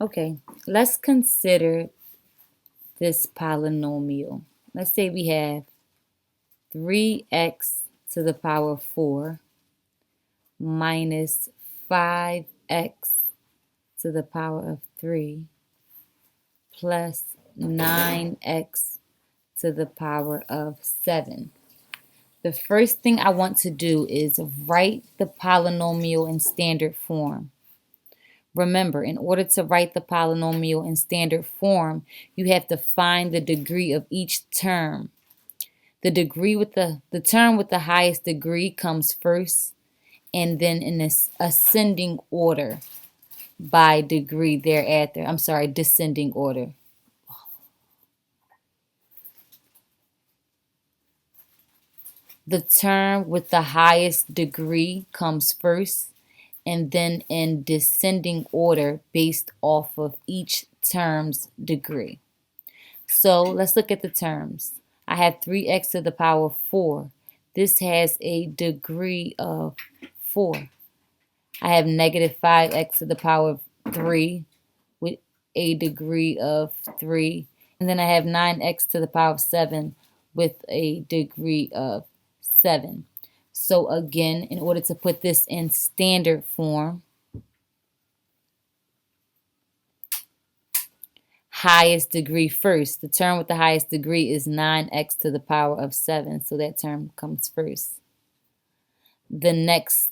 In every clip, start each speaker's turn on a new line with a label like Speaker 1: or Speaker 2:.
Speaker 1: Okay, let's consider this polynomial. Let's say we have 3x to the power 4 minus 5x to the power of 3 plus 9x to the power of 7. The first thing I want to do is write the polynomial in standard form. Remember, in order to write the polynomial in standard form, you have to find the degree of each term. The term with the highest degree comes first, and then in this ascending order by degree thereafter. I'm sorry, descending order. The term with the highest degree comes first, and then in descending order based off of each term's degree. So let's look at the terms. I have 3x to the power 4. This has a degree of 4. I have negative 5x to the power of 3 with a degree of 3. And then I have 9x to the power of 7 with a degree of 7. So again, in order to put this in standard form, highest degree first. The term with the highest degree is 9x to the power of 7, so that term comes first. The next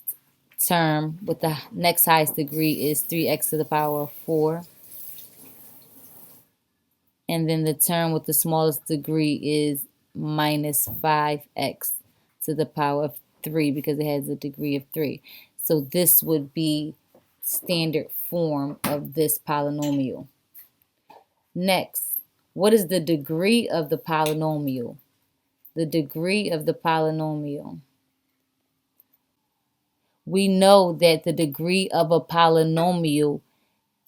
Speaker 1: term with the next highest degree is 3x to the power of 4. And then the term with the smallest degree is minus 5x to the power of 3 because it has a degree of 3. So this would be standard form of this polynomial. Next, what is the degree of the polynomial? The degree of the polynomial. We know that the degree of a polynomial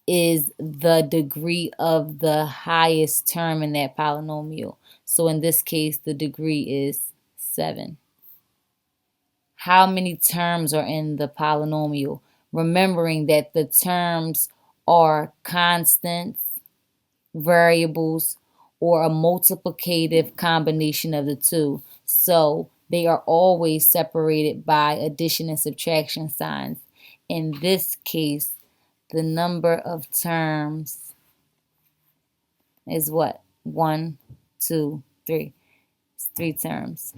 Speaker 1: is the degree of the highest term in that polynomial. So in this case, the degree is 7. How many terms are in the polynomial? Remembering that the terms are constants, variables, or a multiplicative combination of the two. So they are always separated by addition and subtraction signs. In this case, the number of terms is what? 1, 2, 3. It's 3 terms.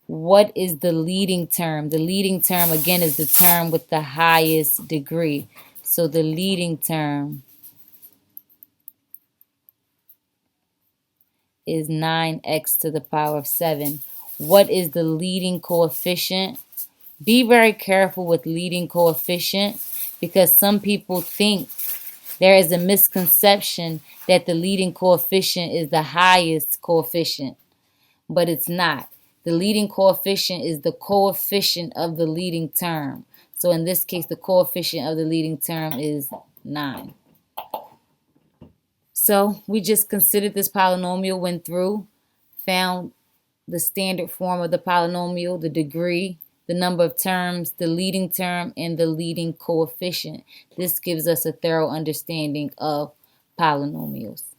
Speaker 1: What is the leading term? The leading term, again, is the term with the highest degree. So the leading term is 9x to the power of 7. What is the leading coefficient? Be very careful with leading coefficient because some people think there is a misconception that the leading coefficient is the highest coefficient, but it's not. The leading coefficient is the coefficient of the leading term. So in this case, the coefficient of the leading term is 9. So we just considered this polynomial, went through, found the standard form of the polynomial, the degree, the number of terms, the leading term, and the leading coefficient. This gives us a thorough understanding of polynomials.